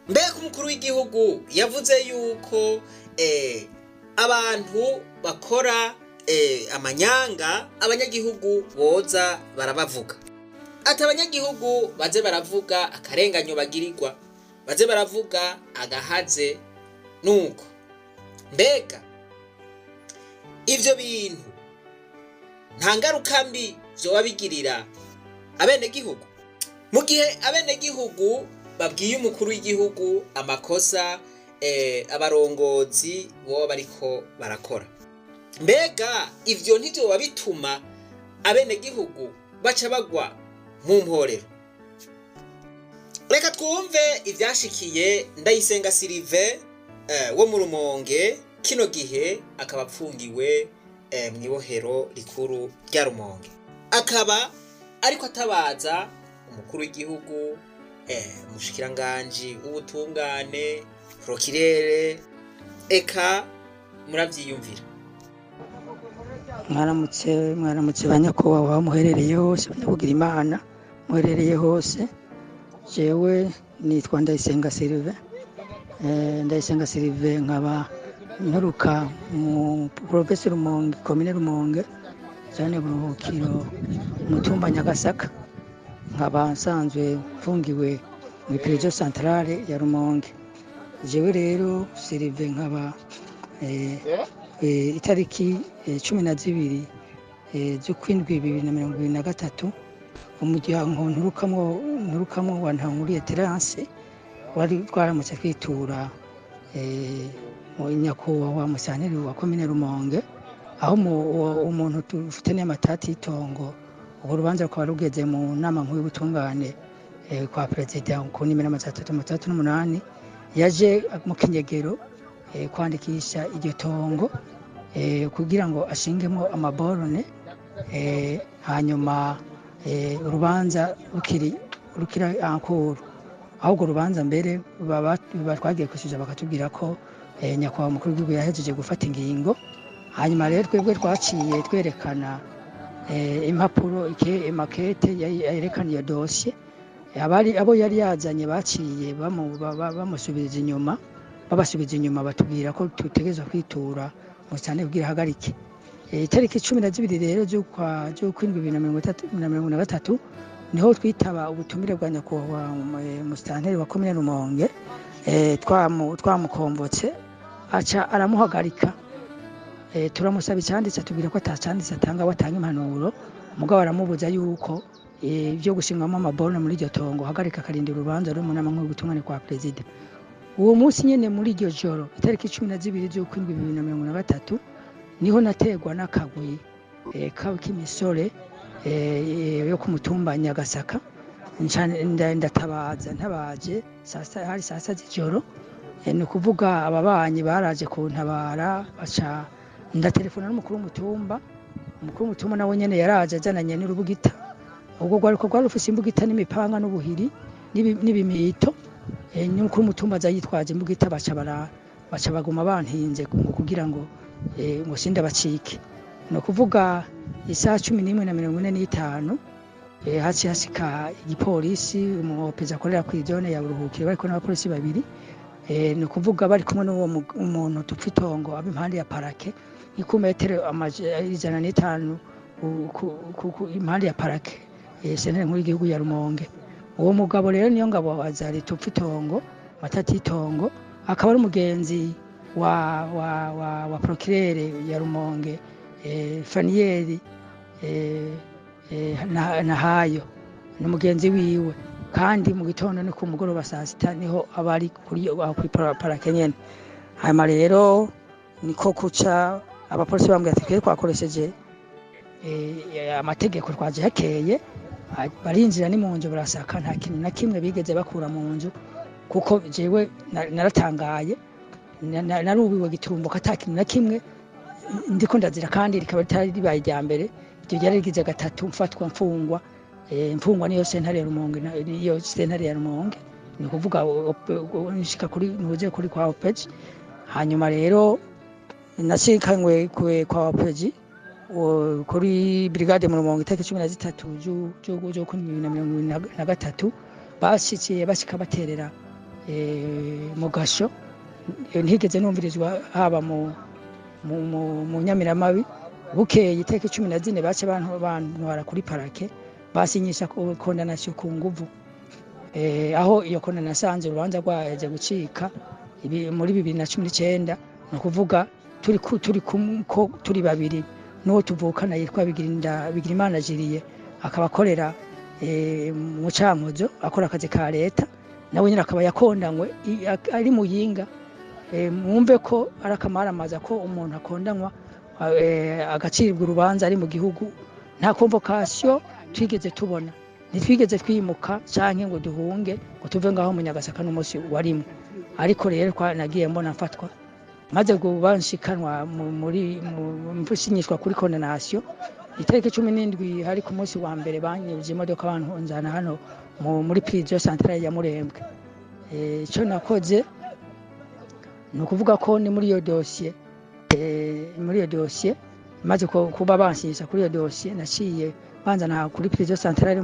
mbega umukuru w'igihugu yavuze yuko abantu bakora amanyanga abanyagihugu boza barabavuga, ati abanyagihugu baze baravuga akarenganyo bagirirwa, baze baravuga agahaze. Nuko mbega ivyo bintu nta ngaruka mbi vyoba bigirira abenegihugu? Mu gihe abenegihugu babwiye umukuru w'igihugu amakosa abarongozi boba bariko barakora, mbega ivyo ntivyoba bituma abenegihugu baca bagwa mu mporero? Reka twumve ivyashikiye Ndayisenga Sylvain wo mu Rumonge, kino gihe akaba apfungiwe mw'ibohero rikuru rya Rumonge, akaba ariko atabaza umukuru w'igihugu, umushikiranganji w'ubutungane, prokirere, eka muravyiyumvira. Mwaramutse banyakubahwa muherereye hose, banyakugira Imana muherereye hose. Jewe nitwa Ndayisenga Sylvain. Ndayisenga Sylvain nkaba nturuka mu province Rumonge, komine Rumonge, zone Buruhukiro, mutumba Nyagasaka. Nkaba nsanzwe mfungiwe mu prison centrale ya Rumonge. Jewe rero Sylvain nkaba itariki 12 z'ukwindwi 2023 umuryango nturukamwo wa Ntankuriye Terence wari twaramutse kwitura nyakubahwa musanteri wa komine Rumonge, aho umuntu tufitanye amatati y'itongo. Ubwo rubanza rukaba rugeze mu nama nkuru y'ubutungane kwa perezida ku nimero 338 yaje mu Kinyegero kwandikisha iryo tongo kugira ngo ashingemo amaborone, hanyuma urubanza rukira ankuru. Ahubwo urubanza mbere twagiye kwishyuza bakatubwira ko nyakubahwa umukuru w'igihugu yahejeje gufata ingingo. Hanyuma rero twebwe twaciye twerekana impapuro makete yerekana iyo dosiye. Abo yari yazanye baciye bamusubiza inyuma, batubwira ko tutegerezwa kwitura musane kugira hagarike. Itariki 12 rero z'ukwindwi 2023 niho twitaba ubutumire bwa nyakubahwa musanteri wa komine Rumonge. Twamukombotse aca aramuhagarika. Turamusaba icyanditse, tubwira ko atacanditse atanga, watanga impanuro. Mugabo aramubuza yuko ibyo gushingwamo amaborone muri iryo tongo hagarika akarindira urubanza ruri mu nama nkuru y'ubutungane kwa perezida. Uwo munsi nyene muri iryo joro itariki 12 z'ukwindwi 2023 niho nategwa n'akagwi k'imisore yo ku mutumba Nyagasaka. Ntabaje hari saa sita z'ijoro. Ni ukuvuga ababanyi baraje kuntabara, baca ndatelefona n'umukuru w'umutumba. Umukuru w'umutumba nawe nyene yaraje azananye n'urubugita. Ubwo rwari rufise imbugita n'imipanga n'ubuhiri n'ibimito. N'umukuru w'umutumba aza yitwaje imbugita, baca baguma bantinze kugira ngo sinda bacike. No kuvuga isaha 11:45 haci hasika igipolisi, umupeza akorera ku zone ya Buruhukiro, bariko n'abapolisi babiri. No kuvuga bari kumwe n'uwo umuntu tupfa itongo impande ya parake ikumetero 105 impande ya parake senere nkuru y'igihugu ya Rumonge. Uwo mugabo rero niyo ngabo azari tupfa itongo, matati itongo, akaba ari umugenzi wa prokirere ya Rumonge, Fanieri Nahayo n'umugenzi wiwe. Kandi mu gitondo ni ku mugoroba saa sita niho abari kuri parake nyene. Hanyuma rero niko kuca abapolisi bambwira ati twe twakoresheje amategeko twaje hakeye, barinjira ni mu nzu barasaka, nta kintu na kimwe bigeze bakura mu nzu. Kuko jewe naratangaye, narubiwe giturumbuka, ata kintu na kimwe ndiko ndazira, kandi rikaba ritari ribaye rya mbere. Iryo ryari rigize gatatu mfatwa mfungwa niyo sentare ya Rumonge, niyo sentare ya Rumonge. Ni kuvuga nshika nuze kuri kwa OPG. Hanyuma rero nashikanywe kwa OPG kuri brigade mu Rumonge itariki 13 zo kuri 2023 bashikiye bashika baterera mu gasho ntigeze numvirizwa haba mu Nyamiramabi. Bukeye itariki 14 bace bantwara kuri parake basinyisha condamnation ku nguvu, aho iyo condamnation nasanze urubanza rwaje gucika muri 2019. no kuvuga turi babiri n'uwo tuvukana yitwa Bigirimana Jiriye, akaba akorera mu Cankuzo, akora akazi ka leta, nawe nyine akaba yakondanywe ari Muyinga. Mwumve ko arakamaramaza ko umuntu akondanywa agacirwa urubanza ari mu gihugu. Nta convocation twigeze tubona, ntitwigeze twimuka canke ngo duhunge ngo tuve ngaho mu Nyagasaka n'umunsi warimo. Ariko rero nagiye mbona mfatwa maze gubanshikanwa muri mpusinyishwa kuri condamnation itariki 17 hari ku munsi wa mbere banyuje imodoka bantunzana hano muri prison centrale ya Murembwe. Ico nakoze no kuvuga ko ni muri iyo dossier maze kuba banshyisha kuri iyo dossier naciye banzana kuri prison centrale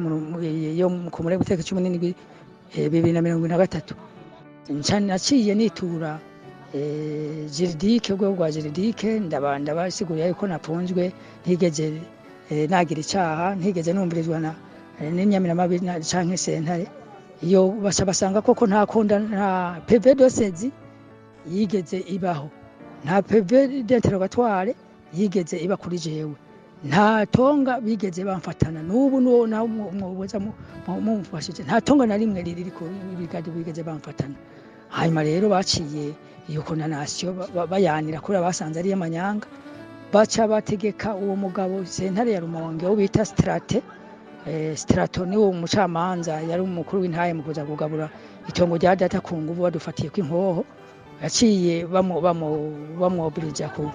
yo ku Murembwe itariki 17 2023. Naciye nitura Juridique, ubwo rwa Juridique ndabanda basiguriye yuko napunzwe, ntigeze nagira icyaha, ntigeze numvirizwa n'Inyamiramabi canke sentare. Iyo basanga koko nta PV dosezi yigeze ibaho, nta PV d'interrogatoire yigeze iba kuri jewe, nta tonga bigeze bamfatana n'ubu naho mwoboza mumfashije, nta tonga na rimwe riri ko bigade bigeze bamfatana. Hanyuma rero baciye iyo condamnation bayanira kuri abasanze ari y'amanyanga, baca bategeka uwo mugabo sentare ya Rumonge wo bita Strato ni wo mucamanza yari umukuru w'intaye mu kuza kugabura itongo rya data ku nguvu badufatiye kw'inkoho. Yaciye bamwobrija ku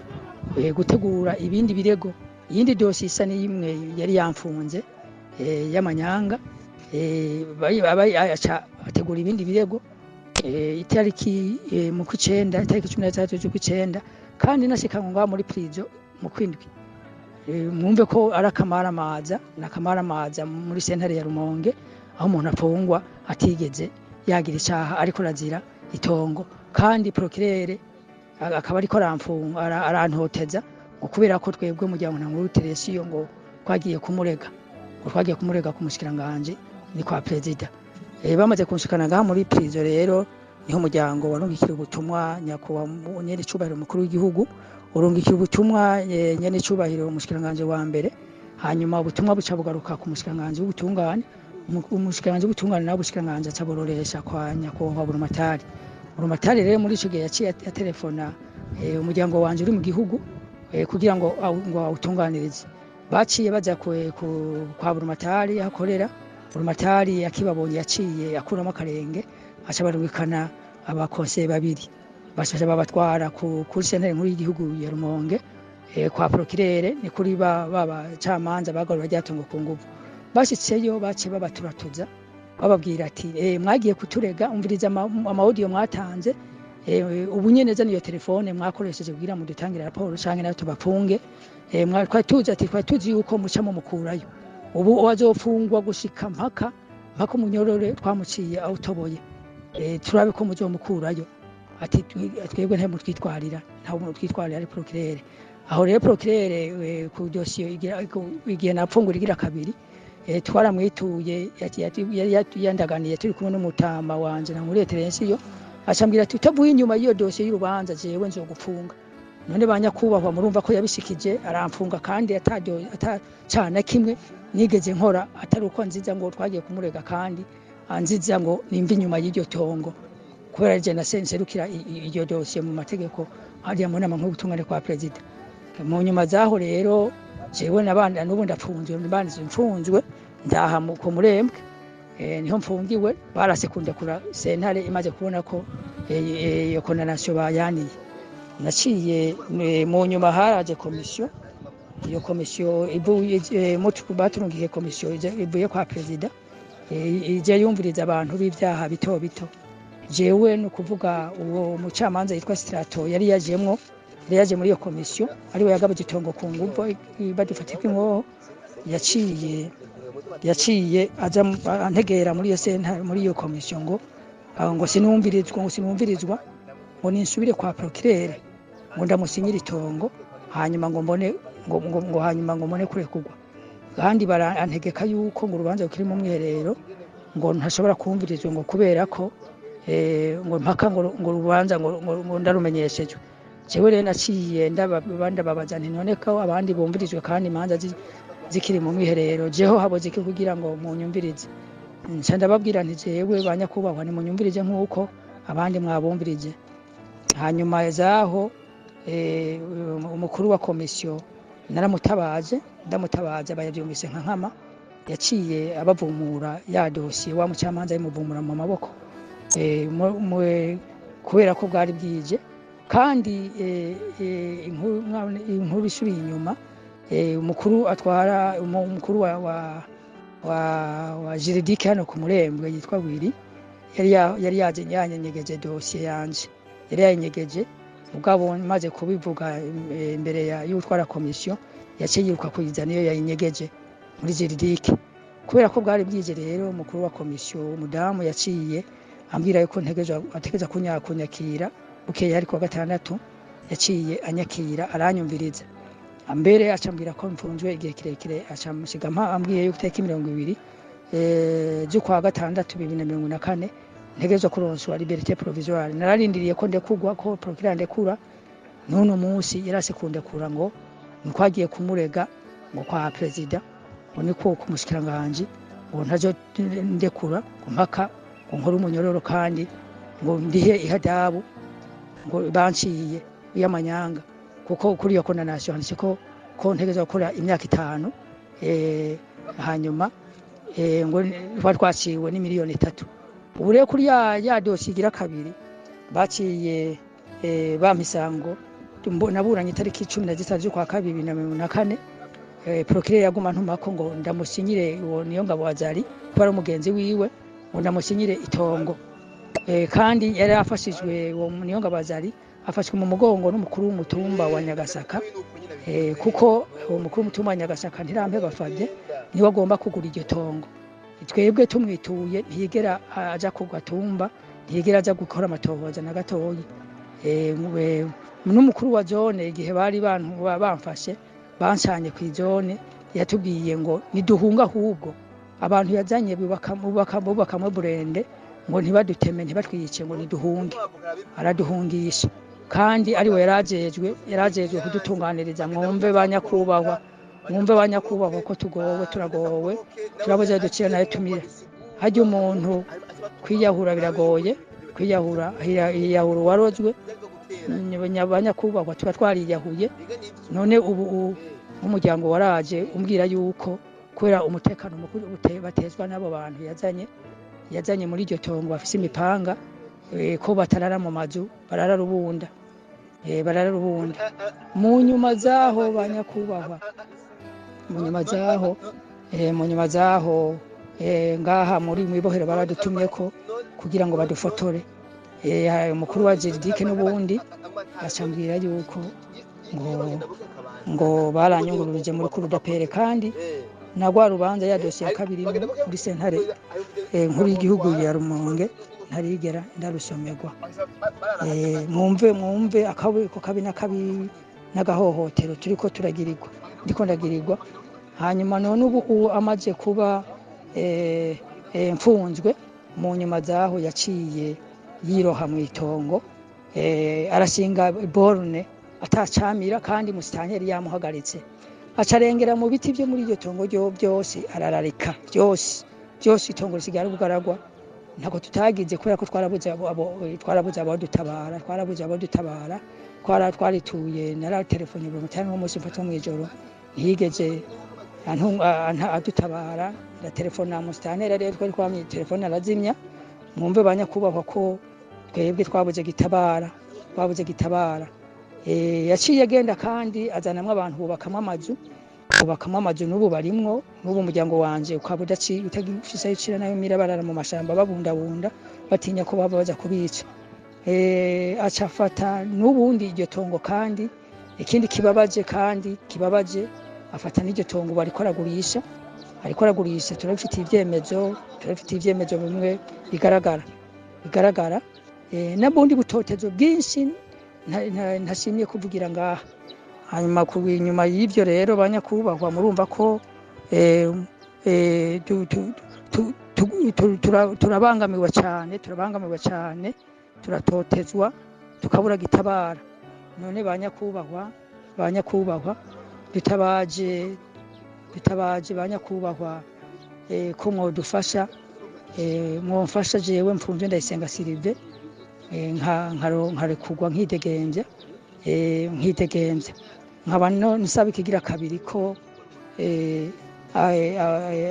gutegura ibindi birego, yindi dosi isa n'imwe yari yamfunze y'amanyanga. Aca ategura ibindi birego itariki mu kw'icenda, itariki 13 z'ukw'icenda, kandi nashikanwe ngaho muri prison mu kwindwi. Mwumve ko arakamaramaza muri sentare ya Rumonge, aho umuntu apfungwa atigeze yagira icyaha ariko razira itongo, kandi procureur akaba ariko arantoteza ngo kubera ko twebwe umuryango nta nkuru Teresiyo ngo twagiye kumurega ku mushikiranganje ni kwa president. Bamaze kunshikana ngaho muri prison rero niho umuryango warungikira ubutumwa nyakuba nyene cubahiro mukuru w'igihugu, urungikira ubutumwa nyene cubahiro umushikiranganje wa mbere. Hanyuma ubutumwa buca bugaruka ku mushikiranganje w'ubutungane, umushikiranganje w'ubutungane na bushikiranganje acabororesha kwa nyakubahwa Burumatari. Rero muri ico gihe yaciye telefona umuryango wanje uri mu gihugu kugira ngo awutunganirize. Baciye baza kwa Burumatari akorera. Burumatari akibabonye yaciye akuramo akarenge, aca barungikana abakonseye babiri, bashaje babatwara kuri sentare nkuru y'igihugu ya Rumonge kwa procureur, ni kuri baba camanza bagarura ryatongo ku nguvu. Bashitseyo bace babaturatuza bababwira ati mwagiye kuturega, umviriza amaudio mwatanze, ubu nyene zana iyo telefone mwakoresheje kugira mu dutangire raporo canke nayo tubafunge. Twatuzi yuko mucamo mukurayo, ubu wazofungwa gushika mpaka umunyorore twamuciye autoboye, turabe ko muzomukurayo. Ati twebwe nta mutwitwarira, ari procureur. Aho rero procureur ku dossier igihe napfungura igira kabiri, twaramwituye yandaganiye turi kumwe n'umutama wanje na muri Teresiyo, acambwira ati utavuye inyuma y'iyo dossier y'urubanza jewe nzogufunga. None banyakubahwa murumva ko yabishikije aramfunga, kandi atacana kimwe nigeze nkora, atari uko nziza ngo twagiye kumurega, kandi anziza ngo nimba inyuma y'iryo tongo, kubera je na senserukira iryo dossier mu mategeko hariya mu nama nk'ubutungane kwa president. Mu nyuma zaho rero jewe nabandi n'ubu mfunzwe ndaha ku Murembwe, niho mfungiwe. Barasekunda kura sentare imaze kubona ko iyo condamnation bayaniye. Naciye mu nyuma haraje komisiyo, iyo komisiyo ivuye baturungiye komisiyo ivuye kwa president ije yumviriza abantu b'ivyaha bito bito. Jewe no kuvuga uwo mucamanza yitwa Strato yari yaje muri iyo komisiyo, ariwe yagabaje itongo ku nguvu badufatiye kw'inkoho. Yaciye aza antegera muri iyo sentare, muri iyo komisiyo ngo ngo sinumvirizwa ngo ninsubire kwa procureur ngo ndamusinyira itongo hanyuma ngo mbone kurekurwa kandi barantegeka yuko ngo urubanza rukiri mu mwiherero ngo ntashobora kumvirizwa ngo kubera ko ngo mpaka ngo urubanza ngo ndarumenyeshejwe. Jewe rero naciye ndababaza nti none ko abandi bumvirizwe kandi imanza zikiri mu mwiherero jeho haboze iki kugira ngo munyumvirize. Nca ndababwira nti jewe banyakubahwa ni munyumvirize nk'uko abandi mwabumvirije. Hanyuma zaho umukuru wa komisiyo ndamutabaje bayavyumvise nka nkama yaciye abavumura ya dosiye wa mucamanza y'imuvumura mu maboko kubera ko bwari bwije kandi inkuru isubiye inyuma umukuru wa juridique hano ku Murembwe yitwa Wiri yari yanyegeje dosiye yanje yari yanyegeje ubwabo maze kubivuga imbere y'utwara komisiyo yaciye yiruka kuyizana iyo yayinyegeje muri juridique kubera ko bwari bwije rero umukuru wa komisiyo umudamu yaciye ambwira yuko ategeza kunyakira bukeye ariko wa gatandatu yaciye anyakira aranyumviriza mbere acambwira ko mfunzwe igihe kirekire acamushiga ambwiye yuko iteka 20 z'ukwa gatandatu 2024 ntegezwa kuronswa liberté provisoire. Nararindiriye ko ndekugwa ko procureur ndekura none umunsi yarase kundekura ngo nkwagiye kumurega ngo kwa president ngo niko kumushikiranganje ngo ntazo ndekura mpaka ngo nkora umunyororo kandi ngo ndihe ihadabu ngo banciye y'amanyanga kuko kuri yo condamnation handitse ko ntegeza gukora imyaka 5 hanyuma ngo twaciwe ni miliyoni 3. Ubu rero kuri ya dosi igira kabiri baciye bamisango naburanye itariki 13 z'ukwa 2024 procureur yaguma ntumako ngo ndamusinyire uwo niyo ngabo wazari kuba ari umugenzi wiwe ngo ndamusinyire itongo kandi yari afashijwe uwo niyo ngabo wazari afashwe mu mugongo n'umukuru w'umutumba wa Nyagasaka kuko uwo mukuru w'umutumba wa Nyagasaka ntirampe bafavye niwe agomba kugura iryo tongo. Twebwe tumwituye ntiyigera aja ku gatumba ntiyigera aja gukora amatohoza na gatoyi. N'umukuru wa zone igihe bari bamfashe bansanye ku zone yatubwiye ngo niduhunga ahubwo abantu yazanye bubaka mu burende ngo ntibaduteme ntibatwice ngo niduhunge araduhungisha kandi ari we yarajejwe kudutunganiriza. Mwumve banyakubahwa ko turagowe turabuze ducira nayo tumira hajya umuntu kwiyahura biragoye kwiyahura warozwe banyakubahwa tuba twariyahuye none ubu umuryango waraje umbwira yuko kubera umutekano mukuru batezwa n'abo bantu yazanye muri iryo tongo bafise imipanga ko batarara mu mazu barararubunda mu nyuma zaho banyakubahwa mu nyuma zaho ngaha muri mwibohero baradutumye ko kugira ngo badufotore umukuru wa juridique n'ubundi acambwira yuko ngo baranyungururije muri kurudapere kandi nagwa rubanza ya dosiye ya kabiri muri sentare nkuru y'igihugu ya Rumonge ntarigera ndarusomerwa. Mwumve akabiko kabi n'agahohotero turiko ndagirirwa hanyuma none ubu amaze kuba mfunzwe mu nyuma zaho yaciye yiroha mu itongo arashinga borne atacamira kandi musitanteri yamuhagaritse acarengera mu biti byo muri iryo tongo byose arararika byose itongo risigara bugaragwa ntako tutagize kubera ko twarabuze abadutabara twarituye nara telefone mu cyane umunsi mfata mu ijoro ntiyigeze adutabara na telefone na musitanteri rero twari kwamye telefone arazimya. Mwumve banyakubahwa ko twebwe twabuze gitabara yaciye agenda kandi azanamwe abantu bubakamwe amazu n'ubu barimwo n'ubu umuryango wanje ukaba utagifise icira nayo mirabarara mu mashamba babundabunda batinya ko baba baza kubica acafata n'ubundi iryo tongo kandi ikindi kibabaje afata n'iryo tongo bariko aragurisha turabifitiye ivyemezo bimwe bigaragara bigaragara n'ubundi butotezo bwinshi ntashimye kuvugira ngaha. Hanyuma inyuma y'ibyo rero banyakubahwa murumva ko turabangamiwe cyane turatotezwa tukabura gitabara. None banyakubahwa dutabaje banyakubahwa ko mwodufasha mwomfasha jewe Mfunzwe Ndayisenga Sylvain nkarekurwa nkidegenze nkaba nsaba ikigira kabiri ko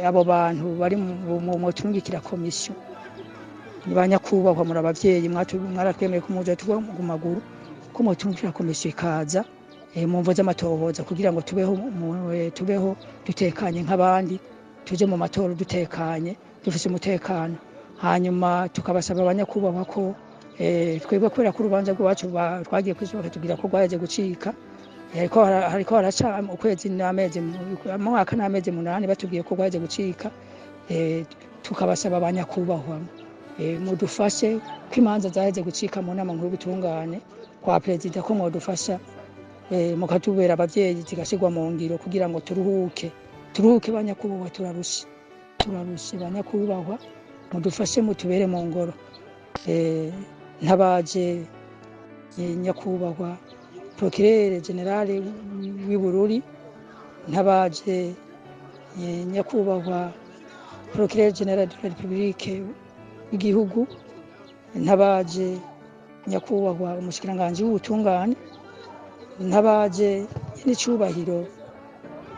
abo bantu bari mu turungikira komisiyo banyakubahwa muri abavyeyi mwaratwemeye kumuja tuba mu maguru ko mu turungikira komisiyo ikaza mu mvo z'amatohoza kugira ngo tubeho dutekanye nk'abandi, tuje mu matora dutekanye dufise umutekano. Hanyuma tukabasaba abanyakubahwa ko twebwe kubera ko urubanza rwacu twagiye kwisohoka tugira ko rwaje gucika, hariko haraca ukwezi n'amezi mu mwaka n'amezi 8 batubwiye ko rwaje gucika. Tukabasaba abanyakubahwa mudufashe ko imanza zaheze gucika mu nama nkuru bitungane kwa perezida ko mwodufasha mukatubera abavyeyi zigashirwa mu ngiro kugira ngo turuhuke banyakubahwa, turarushe banyakubahwa mudufashe mutubere mu ngoro. Ntabaje nyakubahwa Procureur General w'Ibururi, ntabaje nyakubahwa Procureur General de la République w'igihugu, ntabaje nyakubahwa umushikiranganji w'ubutungane, ntabaje n'icubahiro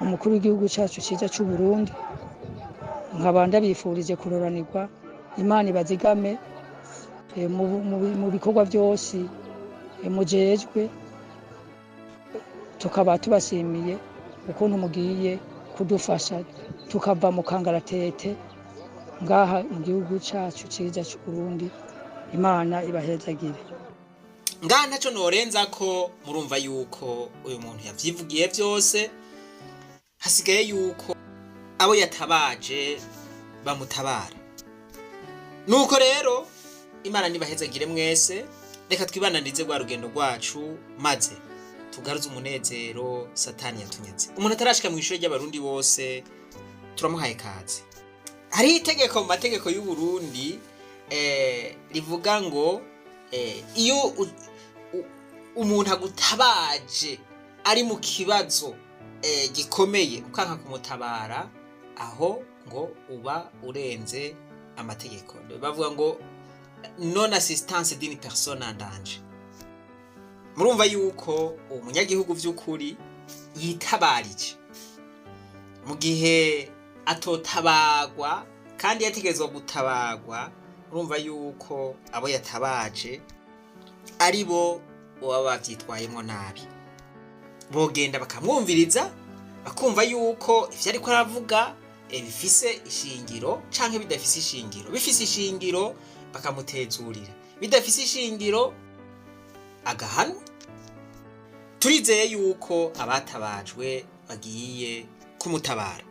umukuru w'igihugu cyacu cyiza cy'u Burundi. Nkabanda bifurije kuroranirwa, Imana ibazigame mu bikorwa byose mujejwe. Tukaba tubashimiye ukuntu mugiye kudufasha tukava mu kangaratete ngaha mu gihugu cyacu cyiza cy'u Burundi. Imana ibahezagire. Ngaha ntaco norenza ko murumva yuko uyu muntu yavyivugiye byose, hasigaye yuko abo yatabaje bamutabara. Nuko rero Imana nibahezagire mwese, reka twibananize rwa rugendo rwacu maze tugaruze umunezero Satani yatunyeze. Umuntu atarashika mu ishuri ry'abarundi bose turamuhaye kaze. Hari itegeko mu mategeko y'u Burundi rivuga ngo iyo umuntu agutabaje ari mu kibazo gikomeye ukanka kumutabara, aho ngo uba urenze amategeko. Bavuga ngo non assistance d'une personne en danger. Murumva yuko umunyagihugu vy'ukuri yitabarije mu gihe atotabagwa kandi yategezwa gutabagwa. Murumva yuko abo yatabaje ari bo baba bavyitwayemo nabi, bogenda bakamwumviriza bakumva yuko ivyo ariko aravuga bifise ishingiro canke bidafise ishingiro. Bifise ishingiro bakamutezurira, bidafise ishingiro agahanwa. Turizeye yuko abatabajwe bagiye kumutabara.